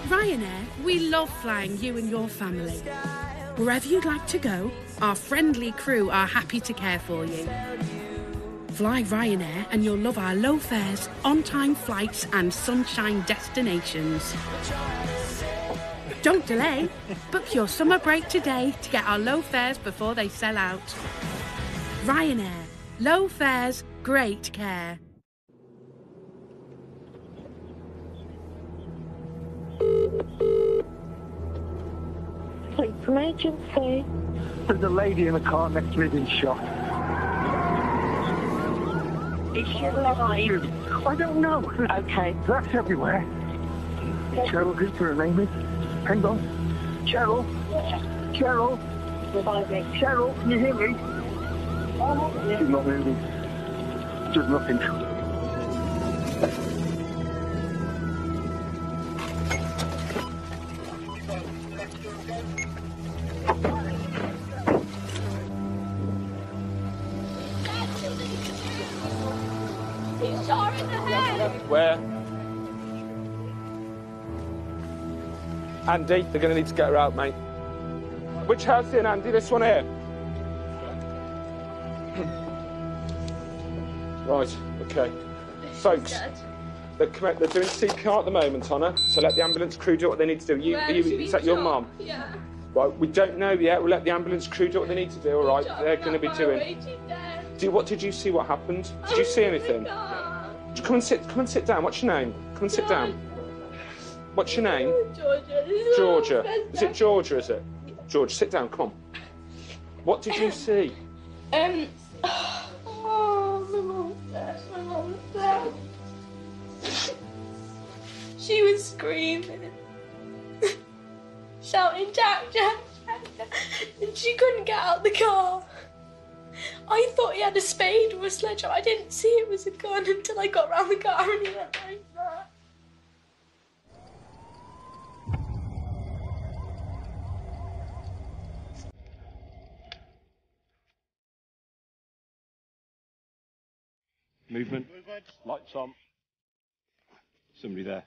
Ryanair, we love flying you and your family. Wherever you'd like to go, our friendly crew are happy to care for you. Fly Ryanair and you'll love our low fares, on-time flights and sunshine destinations. Don't delay. Book your summer break today to get our low fares before they sell out. Ryanair. Low fares, great care. Please, emergency. There's a lady in the car next to me being shot. Is she alive? I don't know. Okay. That's everywhere. Cheryl, who's her name is? Hang on. Cheryl? Cheryl? Reviving. Cheryl, can you hear me? She's not moving. Does nothing. He's shot in the head. Where? Andy, they're going to need to get her out, mate. Which house in, Andy? This one here? Right, okay. Folks, they're doing CPR at the moment on her, so let the ambulance crew do what they need to do. Is that your mum? Yeah. Right, we don't know yet. We'll let the ambulance crew do what they need to do, all right? They're going to be doing. What did you see? What happened? Did you see anything? Come and sit down. What's your name? Come and sit down. What's your name? Georgia. Georgia. Is it Georgia, is it? George, sit down, come on. What did you see? Oh, my mum's dead. My mum's dead. She was screaming, shouting, Jack, Jack, Jack, Jack, and she couldn't get out of the car. I thought he had a spade or a sledgehammer. I didn't see it was a gun until I got round the car and he went like that. Movement. Lights on. Somebody there.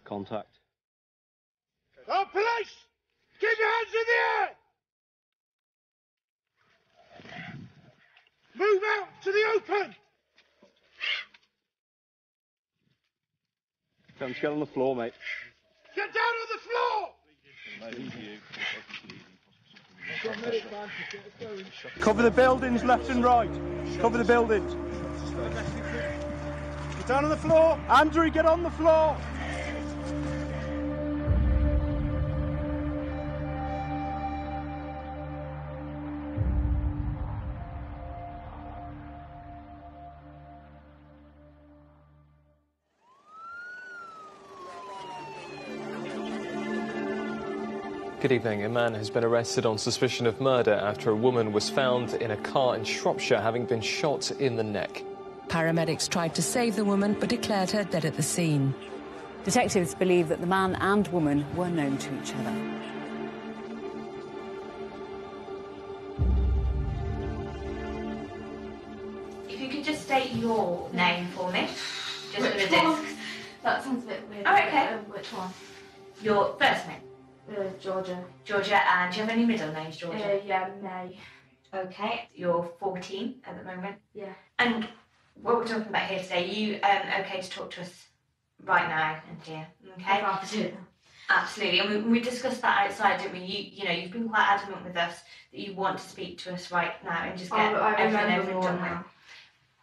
Contact. Oh, police! Keep your hands in the air! Move out to the open! Come to get on the floor, mate. Get down on the floor! Cover the buildings left and right. Cover the buildings. Get down on the floor. Andrew, get on the floor. Good evening. A man has been arrested on suspicion of murder after a woman was found in a car in Shropshire having been shot in the neck. Paramedics tried to save the woman but declared her dead at the scene. Detectives believe that the man and woman were known to each other. If you could just state your name for me, just for the discs. That sounds a bit weird. Oh, okay. Which one? Your first name? Georgia. Georgia, and do you have any middle names, Georgia? Yeah, May. Okay, you're 14 at the moment. Yeah. And what we're talking about here today, you okay to talk to us right now and here? Okay. I'd rather do that. Absolutely, and we discussed that outside, didn't we? You know, you've been quite adamant with us that you want to speak to us right now and just get everything over and done with.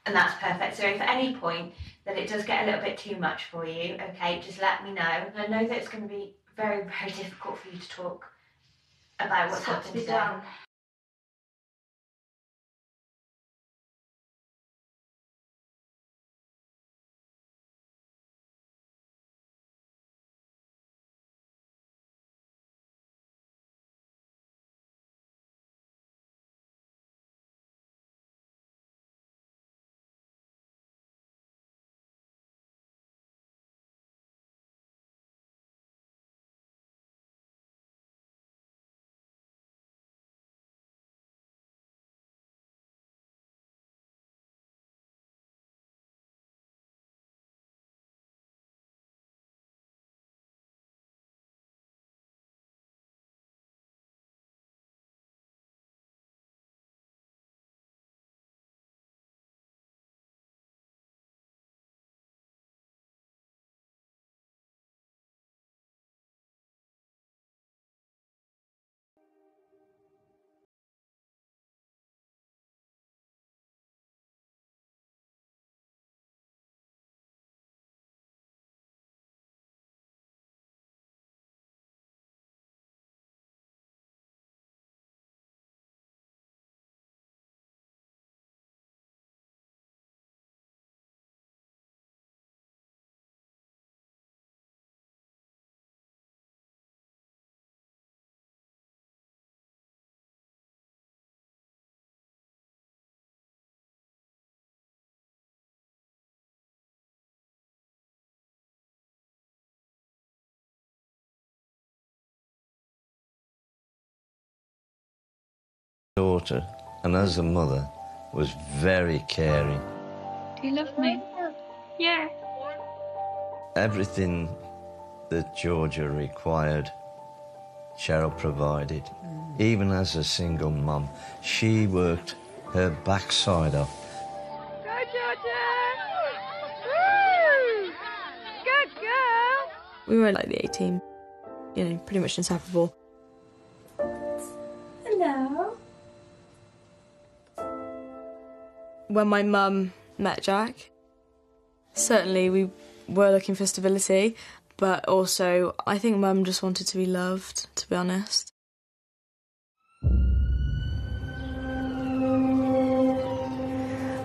And that's perfect. So if at any point that it does get a little bit too much for you, okay, just let me know. And I know that it's going to be very, very difficult for you to talk about what's happened today. Done. Daughter, and as a mother, was very caring. Do you love me? Yeah. Everything that Georgia required, Cheryl provided. Even as a single mum, she worked her backside off. Go, Georgia! Woo! Good girl! We were like the A-team, you know, pretty much inseparable. Hello. When my mum met Jack, certainly we were looking for stability, but also I think Mum just wanted to be loved, to be honest.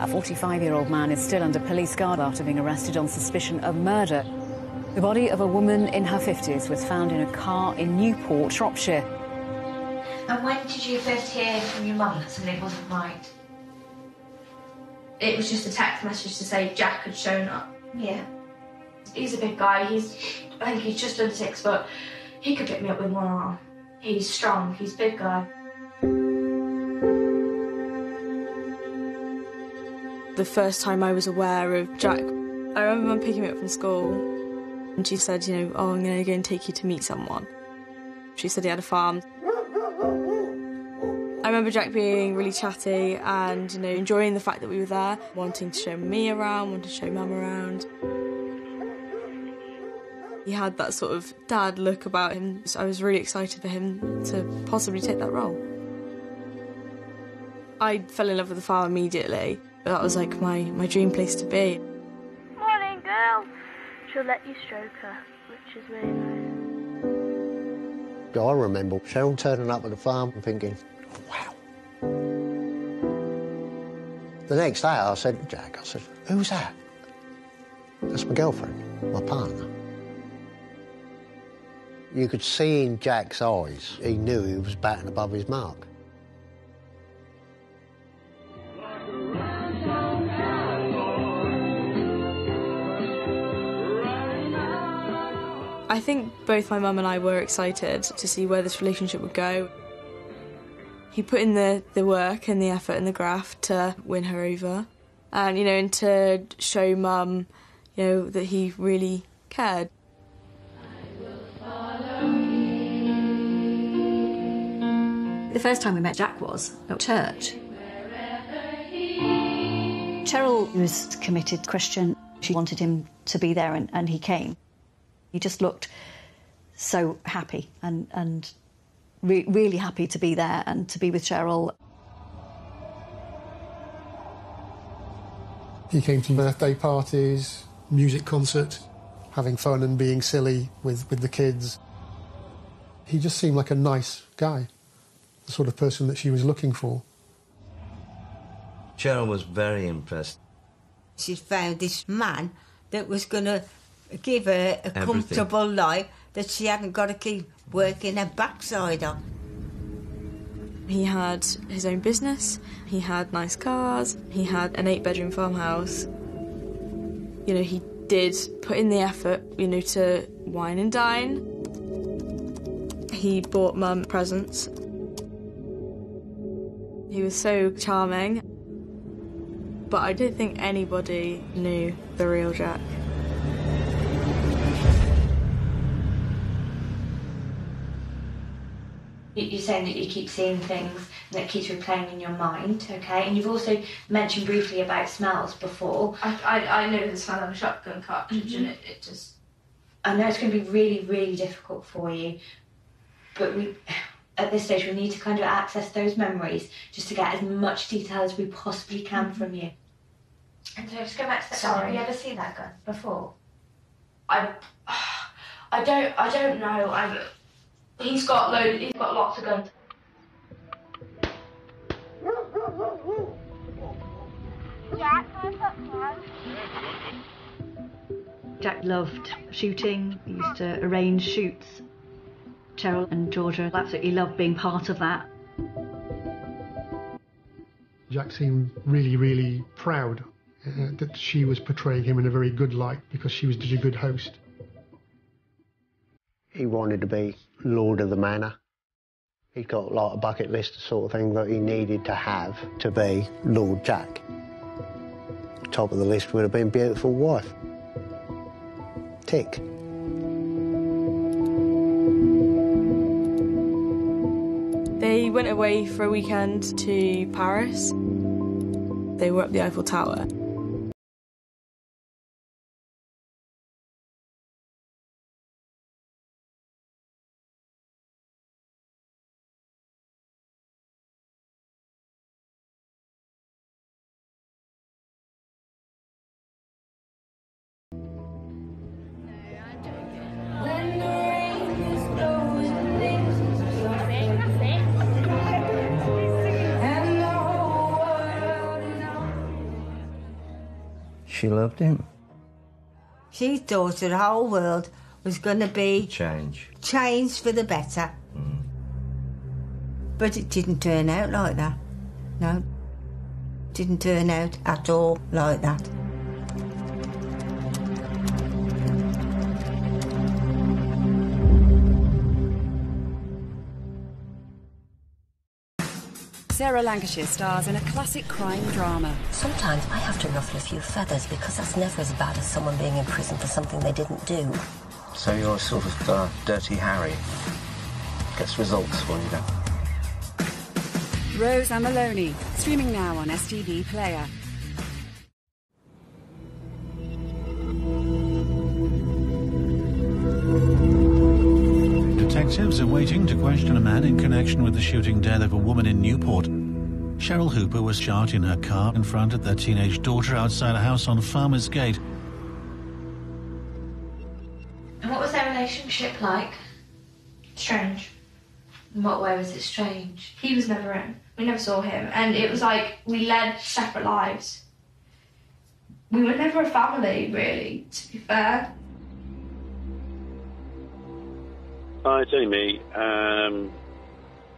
A 45-year-old man is still under police guard after being arrested on suspicion of murder. The body of a woman in her 50s was found in a car in Newport, Shropshire. And when did you first hear from your mum that something wasn't right? It was just a text message to say Jack had shown up. Yeah. He's a big guy, I think he's just under 6 foot. He could pick me up with one arm. He's strong, he's a big guy. The first time I was aware of Jack, I remember Mum picking me up from school and she said, you know, oh, I'm going to go and take you to meet someone. She said he had a farm. I remember Jack being really chatty and, you know, enjoying the fact that we were there, wanting to show me around, wanting to show Mum around. He had that sort of dad look about him, so I was really excited for him to possibly take that role. I fell in love with the farm immediately. That was like my dream place to be. Morning, girl. She'll let you stroke her, which is really nice. I remember Cheryl turning up at the farm and thinking, wow. The next day I said to Jack, I said, who's that? That's my girlfriend, my partner. You could see in Jack's eyes, he knew he was batting above his mark. I think both my mum and I were excited to see where this relationship would go. He put in the work and the effort and the graft to win her over. And, you know, and to show Mum, you know, that he really cared. The first time we met Jack was at church. Cheryl was committed Christian. She wanted him to be there and he came. He just looked so happy and really happy to be there and to be with Cheryl. He came to birthday parties, music concerts, having fun and being silly with the kids. He just seemed like a nice guy, the sort of person that she was looking for. Cheryl was very impressed. She found this man that was going to give her a comfortable life that she hadn't got to keep working her backside on. He had his own business, he had nice cars, he had an 8-bedroom farmhouse. You know, he did put in the effort, you know, to wine and dine. He bought Mum presents. He was so charming, but I don't think anybody knew the real Jack. You're saying that you keep seeing things and that keeps replaying in your mind, okay? And you've also mentioned briefly about smells before. I know the smell of a shotgun cartridge and it just... I know it's going to be really, really difficult for you, but at this stage we need to kind of access those memories just to get as much detail as we possibly can from you. And so just go back to that gun. Have you ever seen that gun before? I don't know. He's got lots of guns. Jack loved shooting. He used to arrange shoots. Cheryl and Georgia absolutely loved being part of that. Jack seemed really, really proud that she was portraying him in a very good light because she was such a good host. He wanted to be Lord of the Manor. He'd got like a bucket list sort of thing that he needed to have to be Lord Jack. Top of the list would have been beautiful wife. Tick. They went away for a weekend to Paris. They were up the Eiffel Tower. She loved him. She thought the whole world was going to be changed for the better. But it didn't turn out like that. No, didn't turn out at all like that. Sarah Lancashire stars in a classic crime drama. Sometimes I have to ruffle a few feathers because that's never as bad as someone being in prison for something they didn't do. So you're sort of Dirty Harry. Gets results for you then. Rose and Maloney, streaming now on STV Player. Detectives are waiting to question a man in connection with the shooting death of a woman in Newport. Cheryl Hooper was shot in her car in front of their teenage daughter outside a house on Farmers Gate. And what was their relationship like? Strange. In what way was it strange? He was never in. We never saw him. And it was like we led separate lives. We were never a family, really, to be fair. It's only me. I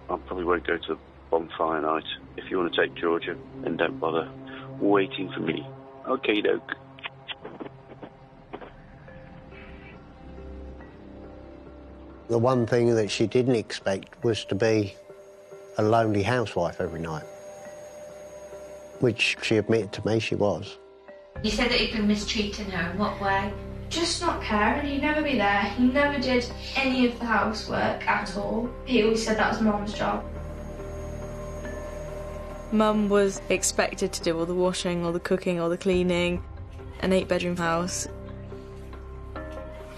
probably won't go to bonfire night. If you want to take Georgia, then don't bother waiting for me. Okay, doke. The one thing that she didn't expect was to be a lonely housewife every night, which she admitted to me she was. You said that you'd been mistreating her. In what way? Just not caring. He'd never be there. He never did any of the housework at all. He always said that was Mum's job. Mum was expected to do all the washing, all the cooking, all the cleaning. An 8-bedroom house.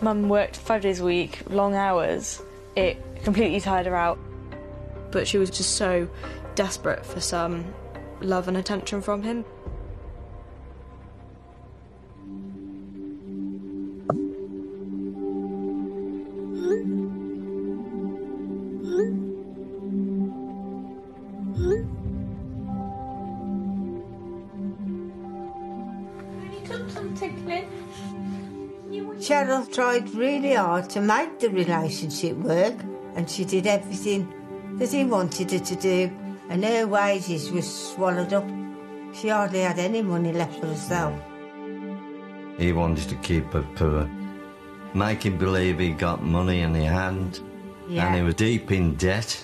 Mum worked 5 days a week, long hours. It completely tired her out. But she was just so desperate for some love and attention from him. Cheryl tried really hard to make the relationship work, and she did everything that he wanted her to do, and her wages were swallowed up. She hardly had any money left for herself. He wanted to keep her poor, making believe he got money and he hadn't, and he was deep in debt.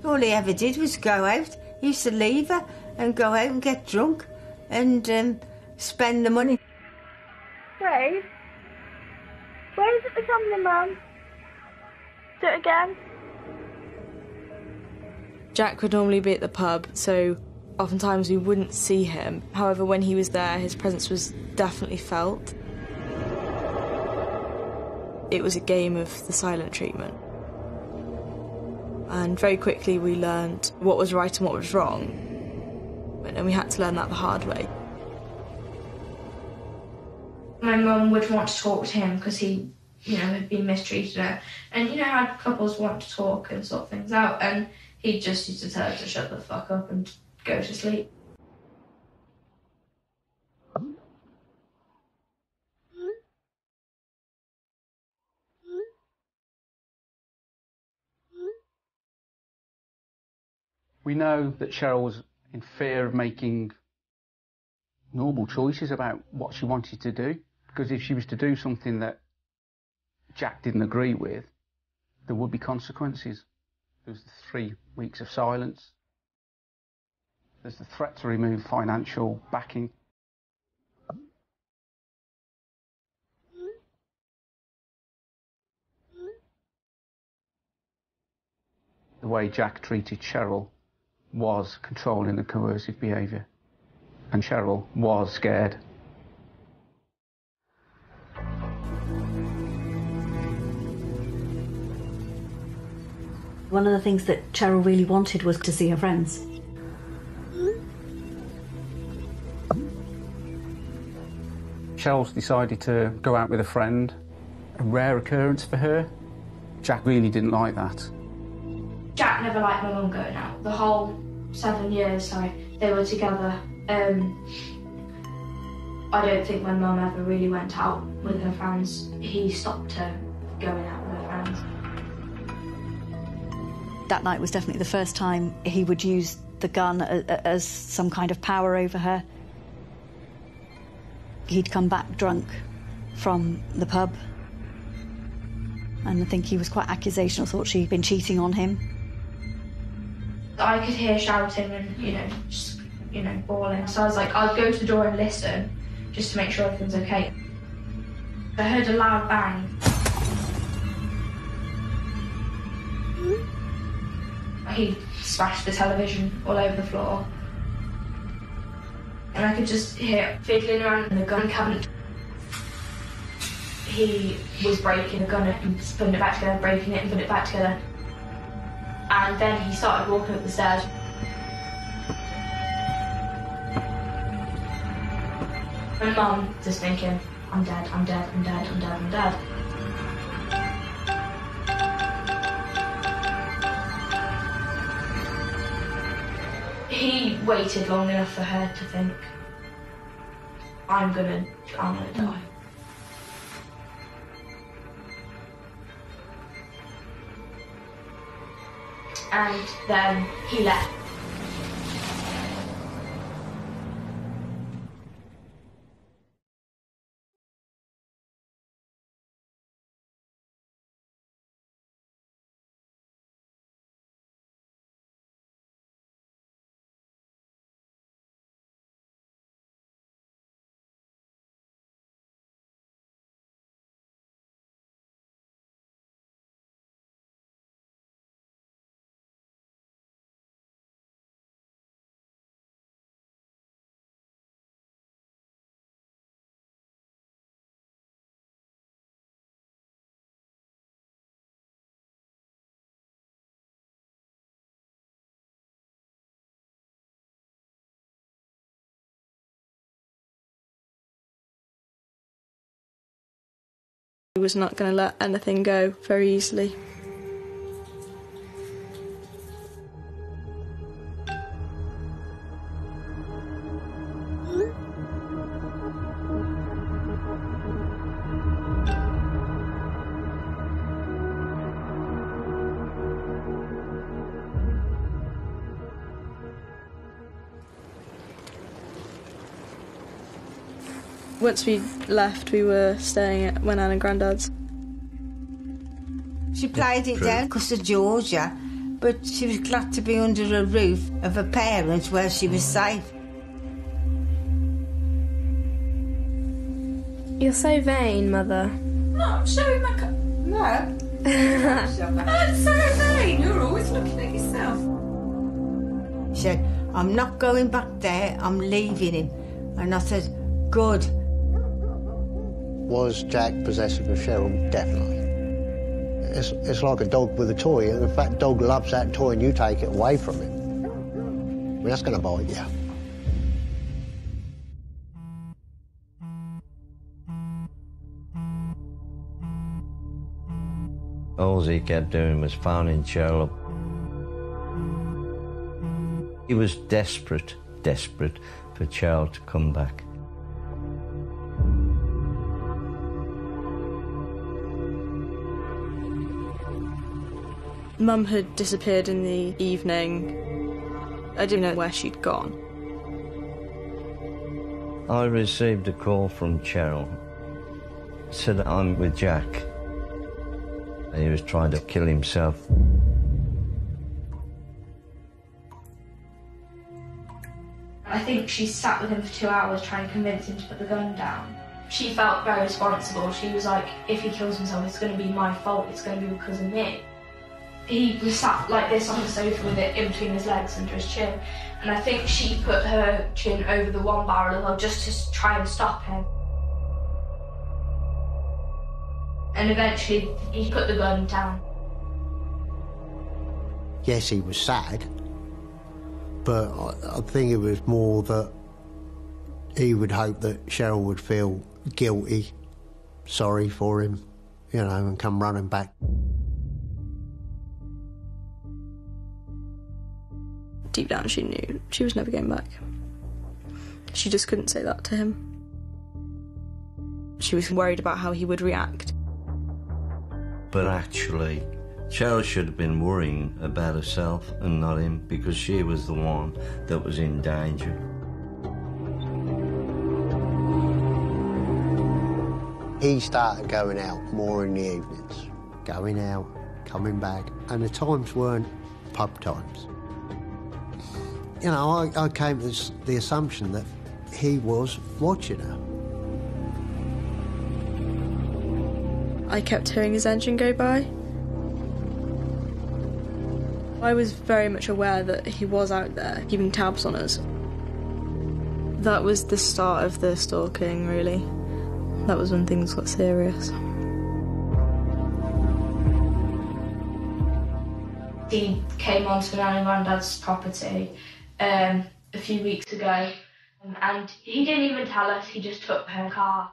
All he ever did was go out. He used to leave her and go out and get drunk and spend the money. Ray, where is it becoming, Mum? Do it again. Jack would normally be at the pub, so oftentimes we wouldn't see him. However, when he was there, his presence was definitely felt. It was a game of the silent treatment. And very quickly we learned what was right and what was wrong. And we had to learn that the hard way. My mum would want to talk to him because he, had been mistreated her. And, how couples want to talk and sort things out. And he just used to tell her to shut the fuck up and go to sleep. We know that Cheryl was in fear of making normal choices about what she wanted to do, because if she was to do something that Jack didn't agree with, there would be consequences. There was the 3 weeks of silence. There's the threat to remove financial backing. The way Jack treated Cheryl was controlling and coercive behaviour, and Cheryl was scared. One of the things that Cheryl really wanted was to see her friends. Cheryl's decided to go out with a friend, a rare occurrence for her. Jack really didn't like that. Jack never liked my mum going out. The whole 7 years, they were together. I don't think my mum ever really went out with her friends. He stopped her going out with her friends. That night was definitely the first time he would use the gun as some kind of power over her. He'd come back drunk from the pub, and I think he was quite accusational, thought she'd been cheating on him. I could hear shouting and, just, bawling. So I was like, I'd go to the door and listen, just to make sure everything's okay. I heard a loud bang. He smashed the television all over the floor. And I could just hear fiddling around in the gun cabinet. He was breaking the gun and putting it back together, breaking it and putting it back together. And then he started walking up the stairs. My mum just thinking, I'm dead, I'm dead, I'm dead, I'm dead, I'm dead. He waited long enough for her to think, I'm gonna die. And then he left. He was not going to let anything go very easily. Once we left, we were staying at my nan and granddad's. She played it down because of Georgia, but she was glad to be under a roof of her parents where she was safe. You're so vain, Mother. No, I'm showing my No. I'm so vain. You're always looking at yourself. She said, I'm not going back there, I'm leaving him. And I said, good. Was Jack possessive of Cheryl? Definitely. It's like a dog with a toy, and if that dog loves that toy and you take it away from him, I mean, that's going to bite you. All he kept doing was phoning Cheryl up. He was desperate for Cheryl to come back. Mum had disappeared in the evening. I didn't know where she'd gone. I received a call from Cheryl. Said I'm with Jack. He was trying to kill himself. I think she sat with him for 2 hours trying to convince him to put the gun down. She felt very responsible. She was like, if he kills himself, it's going to be my fault. It's going to be because of me. He was sat like this on the sofa with it in between his legs under his chin. And I think she put her chin over the one barrel as well just to try and stop him. And eventually he put the gun down. Yes, he was sad, but I think it was more that he would hope that Cheryl would feel guilty, sorry for him, you know, and come running back. Deep down she knew she was never going back. She just couldn't say that to him. She was worried about how he would react. But actually, Cheryl should have been worrying about herself and not him, because she was the one that was in danger. He started going out more in the evenings, going out, coming back, and the times weren't pub times. You know, I came to the assumption that he was watching her. I kept hearing his engine go by. I was very much aware that he was out there, keeping tabs on us. That was the start of the stalking, really. That was when things got serious. He came onto Nan and Grandad's property a few weeks ago, and he didn't even tell us, he just took her car.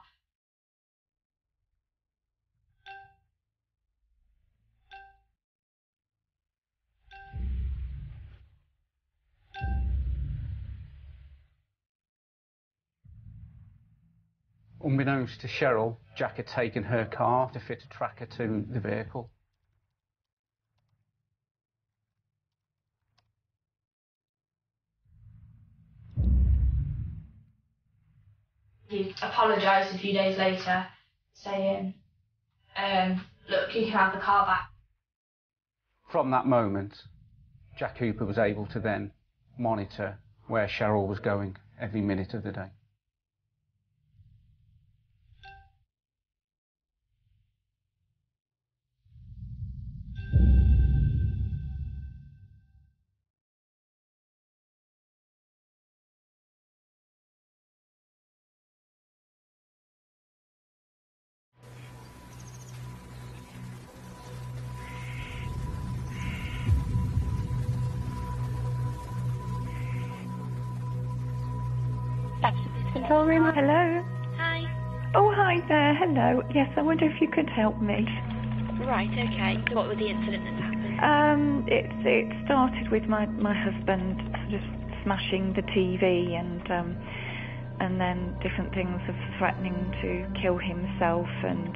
Unbeknownst to Cheryl, Jack had taken her car to fit a tracker to the vehicle. He apologised a few days later, saying, look, you can have the car back. From that moment, Jack Hooper was able to then monitor where Cheryl was going every minute of the day. Control room, hello? Hi. Oh, hi there, hello. Yes, I wonder if you could help me. Right, okay. What was the incident that happened? It started with my husband sort of smashing the TV and then different things of threatening to kill himself, and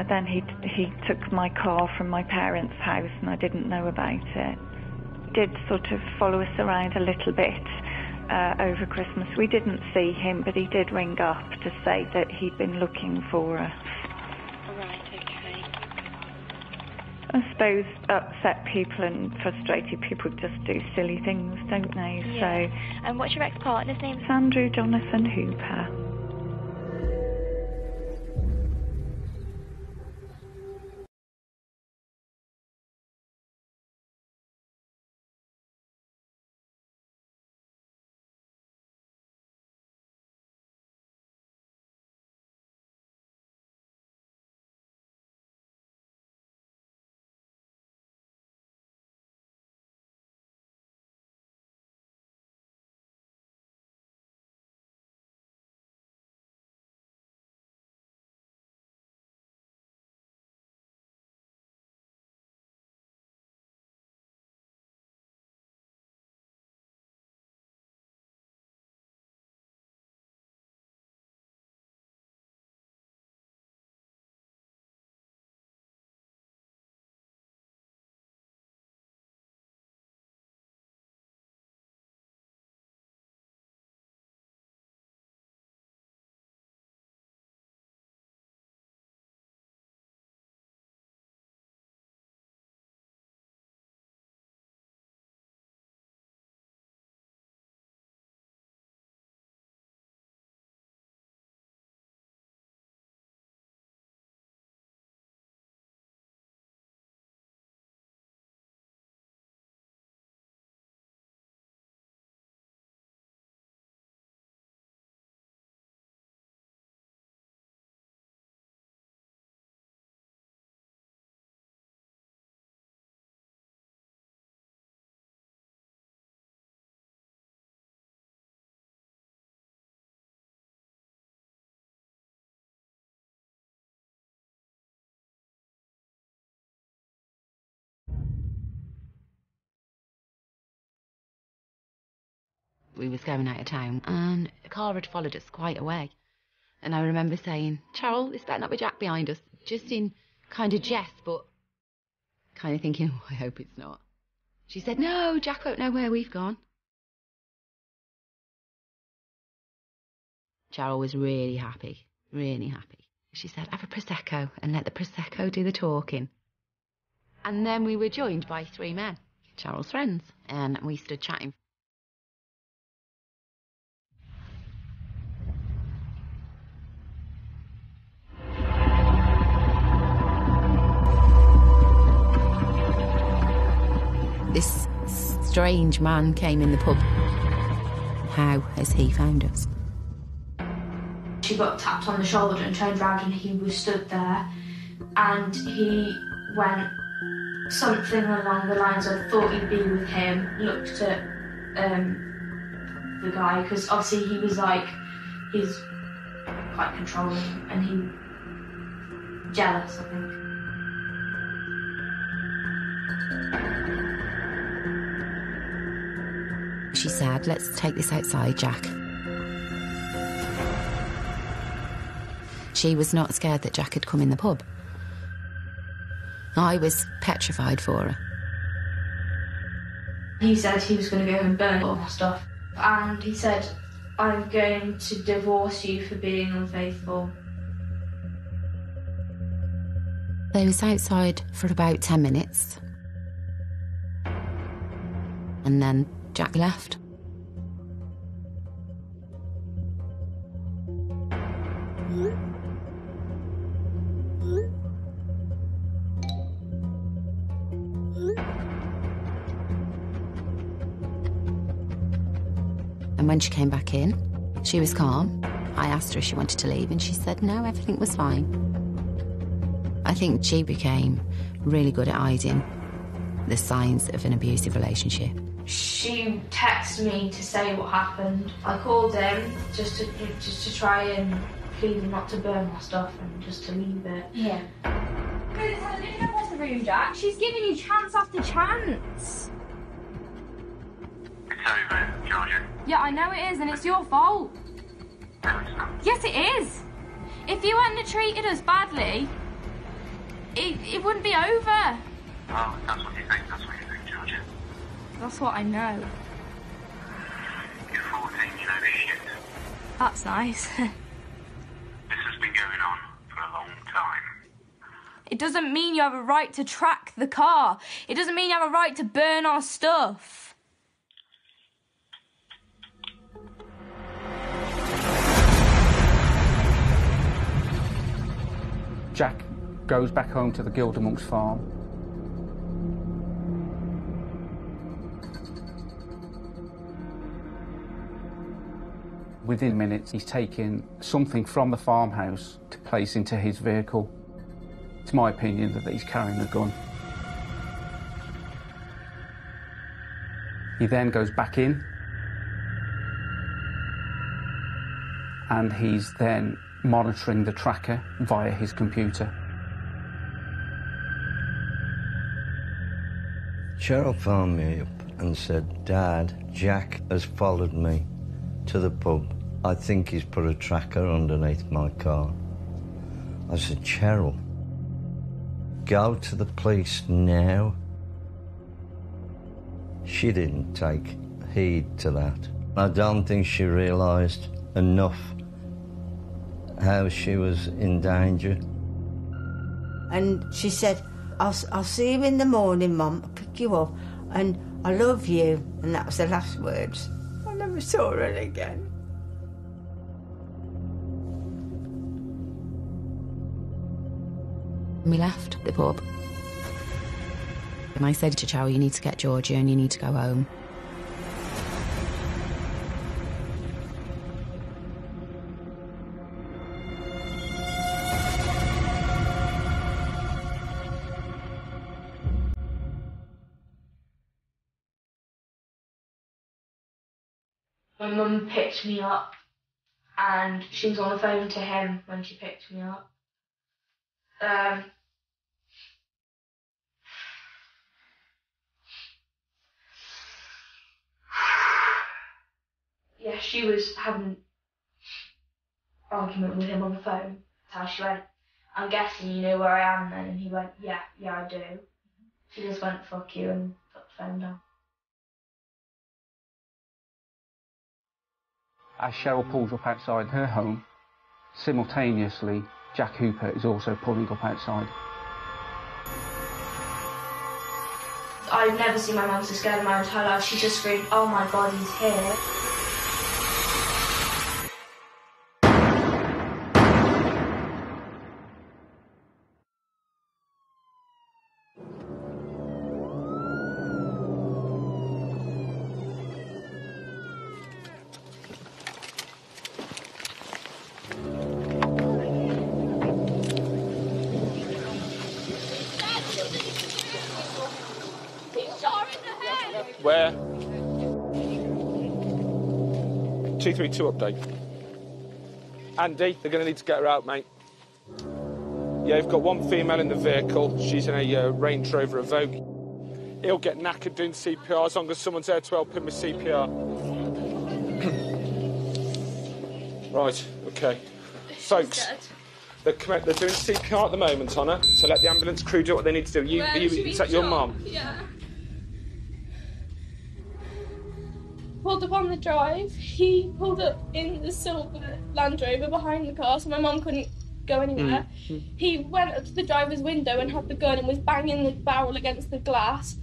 then he took my car from my parents' house and I didn't know about it. Did sort of follow us around a little bit over Christmas. We didn't see him, but he did ring up to say that he'd been looking for us. Right, okay. I suppose upset people and frustrated people just do silly things, don't they? Yeah. So. And what's your ex-partner's name? Andrew Jonathan Hooper. We was going out of town and a car had followed us quite a way. And I remember saying, Cheryl, this better not be Jack behind us. Just in kind of jest, but kind of thinking, oh, I hope it's not. She said, no, Jack won't know where we've gone. Cheryl was really happy, really happy. She said, have a Prosecco and let the Prosecco do the talking. And then we were joined by 3 men, Cheryl's friends, and we stood chatting. This strange man came in the pub. How has he found us? She got tapped on the shoulder and turned round and he was stood there, and he went something along the lines of thought you'd be with him, looked at the guy, because obviously he was like, he's quite controlling and he jealous, I think. She said, let's take this outside, Jack. She was not scared that Jack had come in the pub. I was petrified for her. He said he was going to go and burn all my stuff. And he said, I'm going to divorce you for being unfaithful. They was outside for about 10 minutes. And then Jack left. And when she came back in, she was calm. I asked her if she wanted to leave and she said no, everything was fine. I think she became really good at hiding the signs of an abusive relationship. She texted me to say what happened. I called him just to try and plead him not to burn my stuff and just to leave it. Yeah. Good hell, you know what's the room, Jack? She's giving you chance after chance. It's over, Georgia. Yeah, I know it is, and it's your fault. No, it's not. Yes, it is. If you hadn't treated us badly, it wouldn't be over. Well, if that's what you think, that's what you think, Georgia. That's what I know. You're 14, you know this shit. That's nice. This has been going on for a long time. It doesn't mean you have a right to track the car. It doesn't mean you have a right to burn our stuff. Jack goes back home to the Gildermonks farm. Within minutes, he's taking something from the farmhouse to place into his vehicle. It's my opinion that he's carrying a gun. He then goes back in, and he's then monitoring the tracker via his computer. Cheryl phoned me up and said, Dad, Jack has followed me to the pub. I think he's put a tracker underneath my car. I said, Cheryl, go to the police now. She didn't take heed to that. I don't think she realised enough how she was in danger. And she said, I'll see you in the morning, Mum. I'll pick you up, and I love you. And that was the last words. I never saw her again. We left the pub. And I said to Cheryl, you need to get Georgia and you need to go home. My mum picked me up, and she was on the phone to him when she picked me up. she was having an argument with him on the phone. That's how she went, I'm guessing you know where I am then, and he went, yeah, I do. She just went, fuck you, and put the phone down. As Cheryl pulls up outside her home, simultaneously, Jack Hooper is also pulling up outside. I've never seen my mum so scared in my entire life. She just screamed, oh my God, he's here. Where? 232 update. Andy, they're going to need to get her out, mate. Yeah, you've got one female in the vehicle. She's in a Range Rover Evoque. He'll get knackered doing CPR as long as someone's there to help him with CPR. Right, OK. Folks, they're doing CPR at the moment on her, so let the ambulance crew do what they need to do. Is that your mum? Yeah. Pulled up on the drive. He pulled up in the silver Land Rover behind the car, so my mum couldn't go anywhere. He went up to the driver's window and had the gun and was banging the barrel against the glass.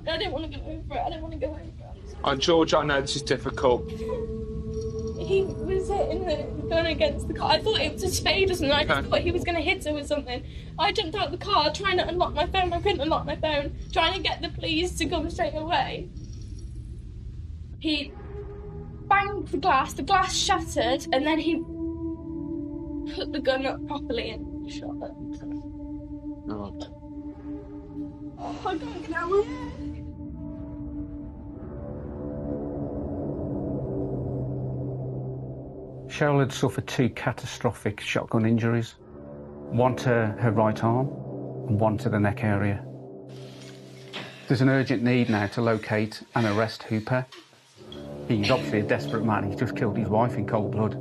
I didn't want to go over it. George, I know this is difficult. He was hitting the gun against the car. I thought it was a spade or something. I just thought he was going to hit her with something. I jumped out of the car trying to unlock my phone. I couldn't unlock my phone. Trying to get the police to come straight away. He banged the glass shattered, and then he put the gun up properly and shot it. Oh. Oh, I can't get out of here. Cheryl had suffered 2 catastrophic shotgun injuries, one to her right arm and one to the neck area. There's an urgent need now to locate and arrest Hooper. He's obviously a desperate man. He's just killed his wife in cold blood.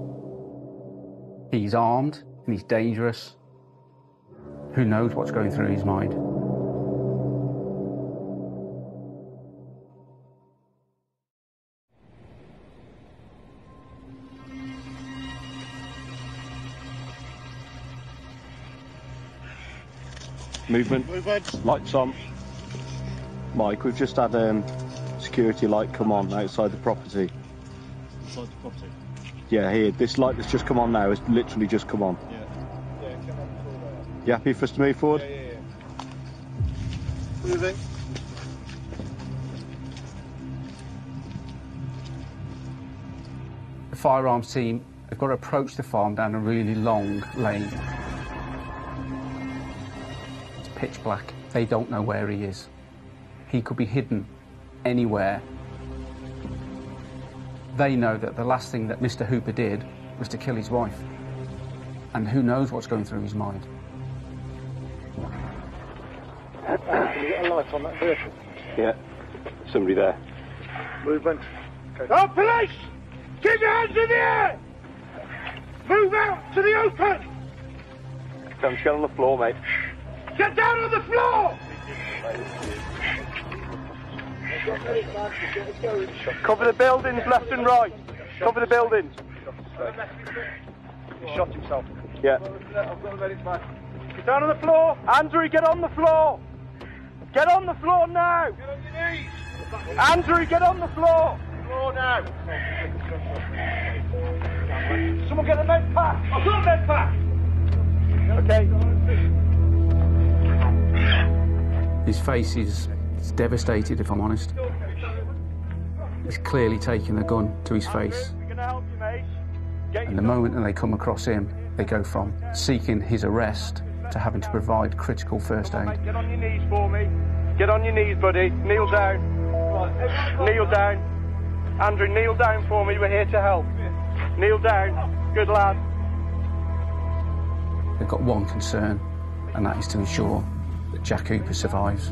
He's armed and he's dangerous. Who knows what's going through his mind? Movement. Lights on. Mike, we've just had security light come on outside the property. Outside the property? Yeah, here. This light that's just come on now has literally just come on. Yeah. Yeah, come on. You happy for us to move forward? Yeah. Moving. The firearms team have got to approach the farm down a really long lane. It's pitch black. They don't know where he is. He could be hidden anywhere. They know that the last thing that Mr. Hooper did was to kill his wife. And who knows what's going through his mind. Can you get a light on that vehicle? Yeah. Somebody there. Movement. Okay. Oh, police! Keep your hands in the air! Move out to the open! Come get on the floor, mate. Get down on the floor! Cover the buildings left and right. Cover the buildings. He shot himself. Yeah. I've got to let it back. Get down on the floor! Andrew, get on the floor! Get on the floor now! Get on your knees! Andrew, get on the floor! Floor now! Someone get a med pack! I've got a med pack! Okay. His face is devastated, if I'm honest. He's clearly taking the gun to his face. And the moment that they come across him, they go from seeking his arrest to having to provide critical first aid. Get on your knees for me. Get on your knees, buddy. Kneel down. Kneel down. Andrew, kneel down for me. We're here to help. Kneel down. Good lad. They've got one concern, and that is to ensure that Jack Hooper survives.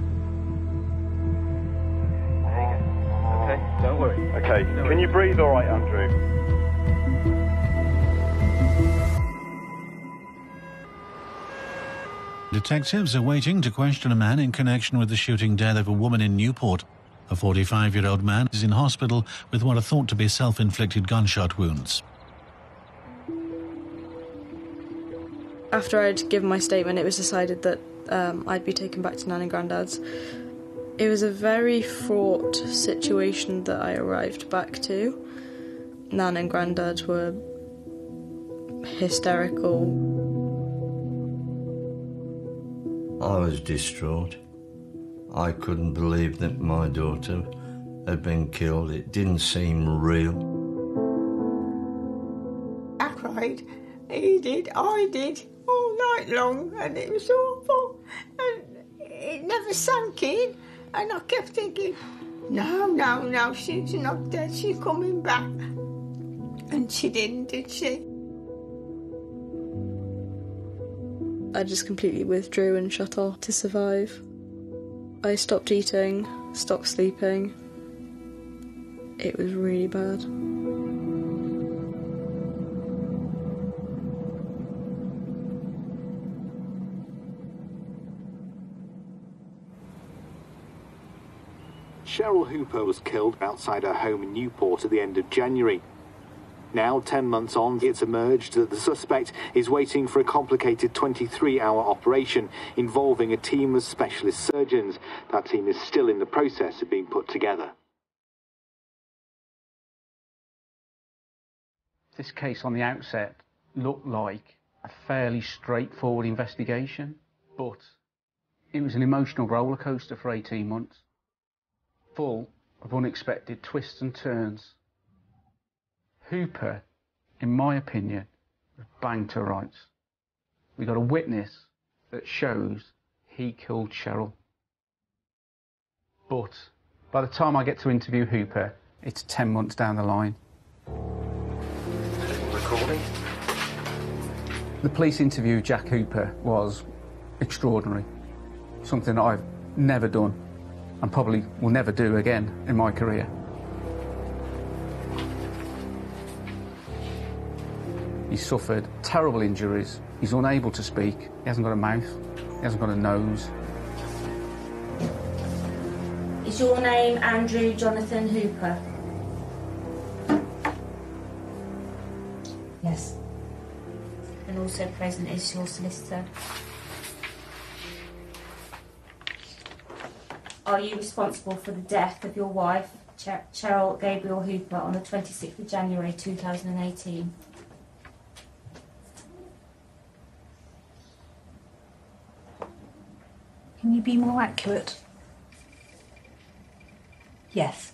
Okay. Don't worry. Okay, can you breathe all right, Andrew? Detectives are waiting to question a man in connection with the shooting death of a woman in Newport. A 45-year-old man is in hospital with what are thought to be self-inflicted gunshot wounds. After I'd given my statement, it was decided that I'd be taken back to Nan and Grandad's. It was a very fraught situation that I arrived back to. Nan and Grandad were hysterical. I was distraught. I couldn't believe that my daughter had been killed. It didn't seem real. I cried. He did, I did, all night long, and it was awful. And it never sank in, and I kept thinking, no, she's not dead, she's coming back. And she didn't, did she? I just completely withdrew and shut off to survive. I stopped eating, stopped sleeping. It was really bad. Cheryl Hooper was killed outside her home in Newport at the end of January. Now, 10 months on, it's emerged that the suspect is waiting for a complicated 23-hour operation involving a team of specialist surgeons. That team is still in the process of being put together. This case on the outset looked like a fairly straightforward investigation, but it was an emotional roller coaster for 18 months, full of unexpected twists and turns. Hooper, in my opinion, was banged to rights. We got a witness that shows he killed Cheryl. But by the time I get to interview Hooper, it's 10 months down the line. Recording. The police interview of Jack Hooper was extraordinary. Something that I've never done and probably will never do again in my career. He's suffered terrible injuries. He's unable to speak. He hasn't got a mouth. He hasn't got a nose. Is your name Andrew Jonathan Hooper? Yes. And also present is your solicitor. Are you responsible for the death of your wife, Cheryl Gabriel Hooper, on the 26th of January 2018? Can you be more accurate? Yes.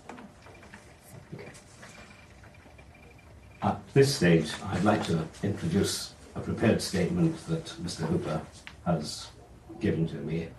At this stage, I'd like to introduce a prepared statement that Mr. Hooper has given to me.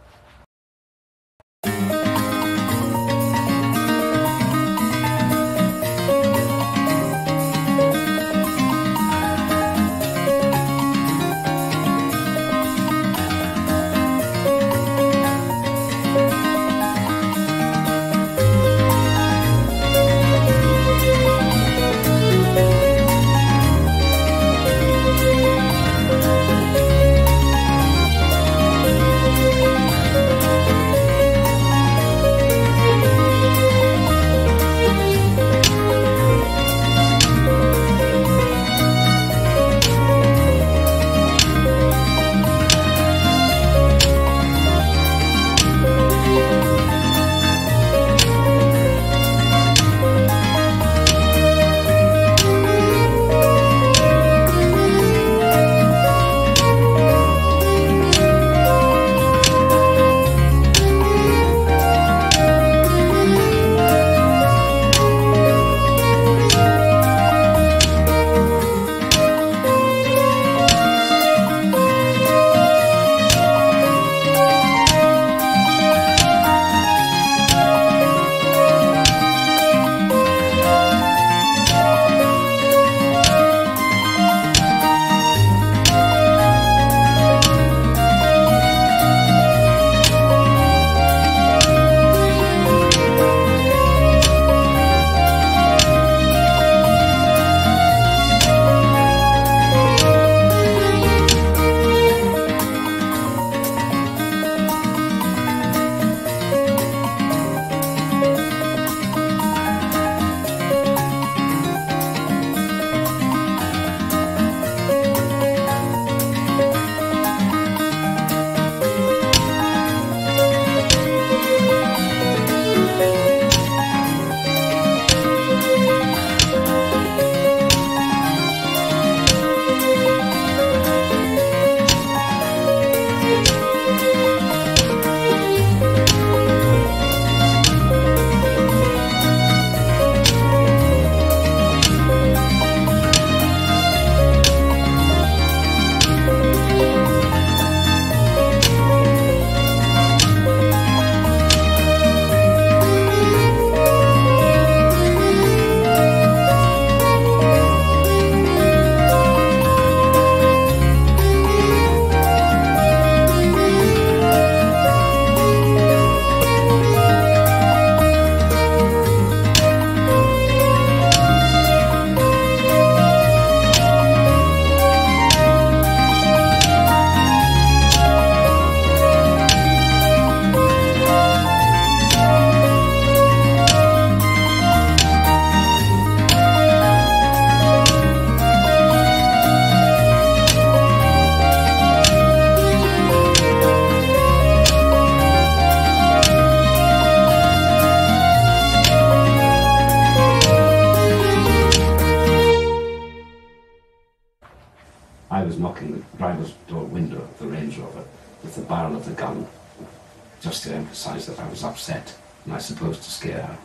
blocking the driver's door window of the Range Rover with the barrel of the gun, just to emphasise that I was upset and I suppose to scare her.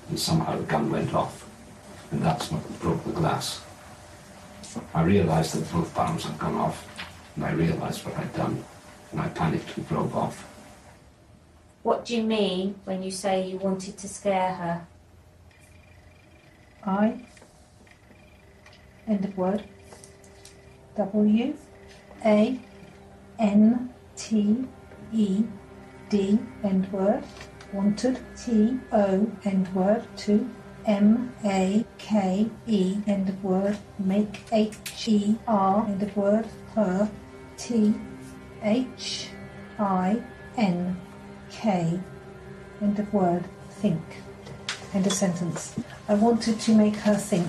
And somehow the gun went off, and that's what broke the glass. I realised that both barrels had gone off, and I realised what I'd done, and I panicked and drove off. What do you mean when you say you wanted to scare her? I, end of word, W-A-N-T-E-D, end word, wanted, T-O, end word, to M-A-K-E, end of word, make, H-E-R, end of word, her, T-H-I-N-K, end of word, think, end of sentence. I wanted to make her think.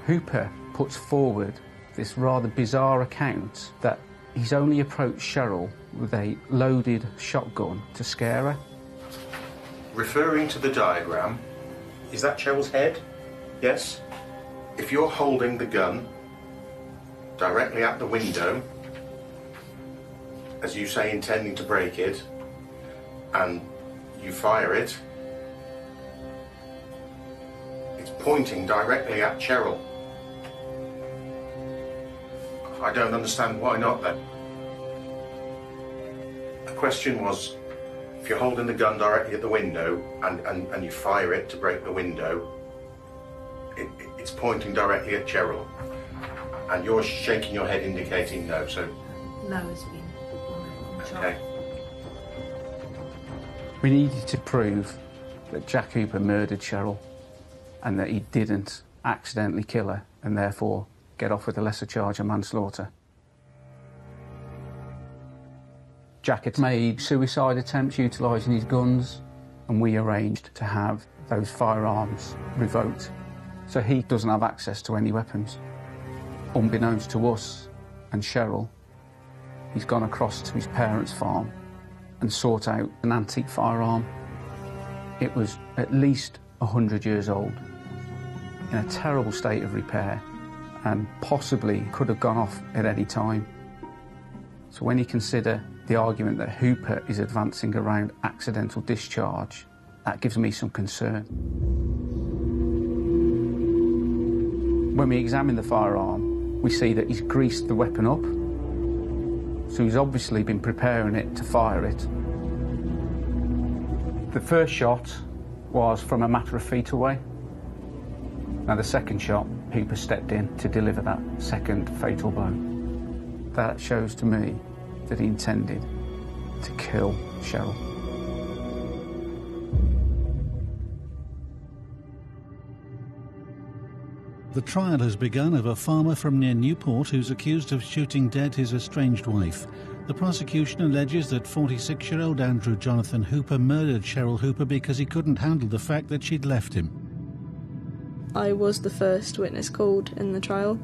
Hooper puts forward this rather bizarre account that he's only approached Cheryl with a loaded shotgun to scare her. Referring to the diagram, is that Cheryl's head? Yes? If you're holding the gun directly at the window, as you say, intending to break it, and you fire it, it's pointing directly at Cheryl. I don't understand why not then. The question was, if you're holding the gun directly at the window and you fire it to break the window, it's pointing directly at Cheryl. And you're shaking your head indicating no, so... No has been. Okay. We needed to prove that Jack Hooper murdered Cheryl and that he didn't accidentally kill her and therefore get off with a lesser charge of manslaughter. Jack had made suicide attempts utilising his guns, and we arranged to have those firearms revoked, so he doesn't have access to any weapons. Unbeknownst to us and Cheryl, he's gone across to his parents' farm and sought out an antique firearm. It was at least 100 years old, in a terrible state of repair, and possibly could have gone off at any time. So when you consider the argument that Hooper is advancing around accidental discharge, that gives me some concern. When we examine the firearm, we see that he's greased the weapon up, so he's obviously been preparing it to fire it. The first shot was from a matter of feet away. Now the second shot, Hooper stepped in to deliver that second fatal blow. That shows to me that he intended to kill Cheryl. The trial has begun of a farmer from near Newport who's accused of shooting dead his estranged wife. The prosecution alleges that 46-year-old Andrew Jonathan Hooper murdered Cheryl Hooper because he couldn't handle the fact that she'd left him. I was the first witness called in the trial.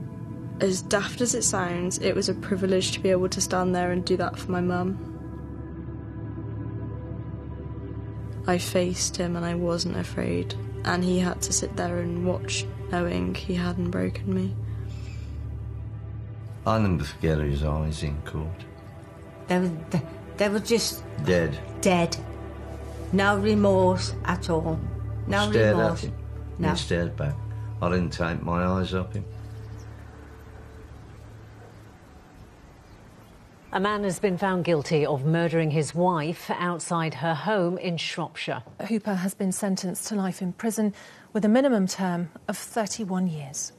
As daft as it sounds, it was a privilege to be able to stand there and do that for my mum. I faced him and I wasn't afraid, and he had to sit there and watch, knowing he hadn't broken me. I'll never forget his eyes in court. They were just... Dead. Dead. No remorse at all. No Stared remorse. at him. No. He stared back. I didn't take my eyes off him. A man has been found guilty of murdering his wife outside her home in Shropshire. Hooper has been sentenced to life in prison with a minimum term of 31 years.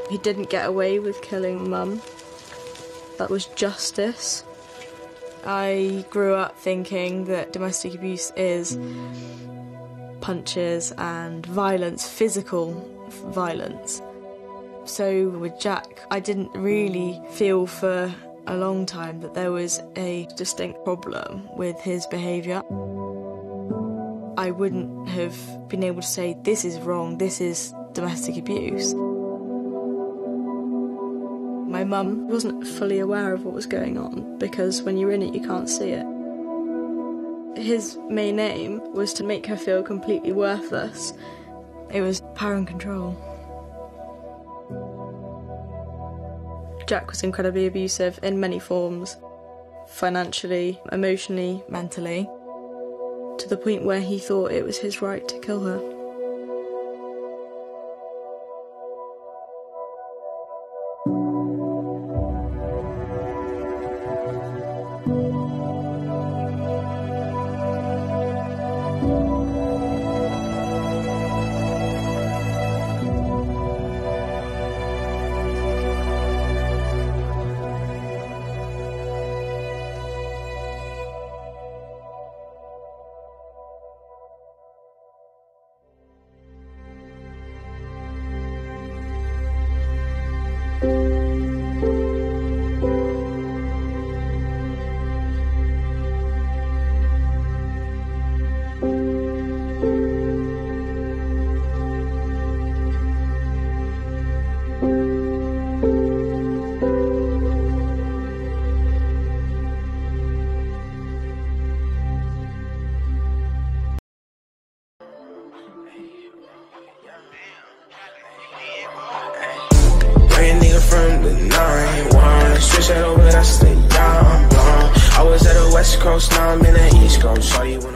He didn't get away with killing Mum. That was justice. I grew up thinking that domestic abuse is punches and violence, physical violence. So with Jack, I didn't really feel for a long time that there was a distinct problem with his behaviour. I wouldn't have been able to say, this is wrong, this is domestic abuse. My mum wasn't fully aware of what was going on because when you're in it, you can't see it. His main aim was to make her feel completely worthless. It was power and control. Jack was incredibly abusive in many forms, financially, emotionally, mentally, to the point where he thought it was his right to kill her. From the 9-1, switch that over, that's the young blonde. I was at the West Coast, now I'm in the East Coast. Saw you when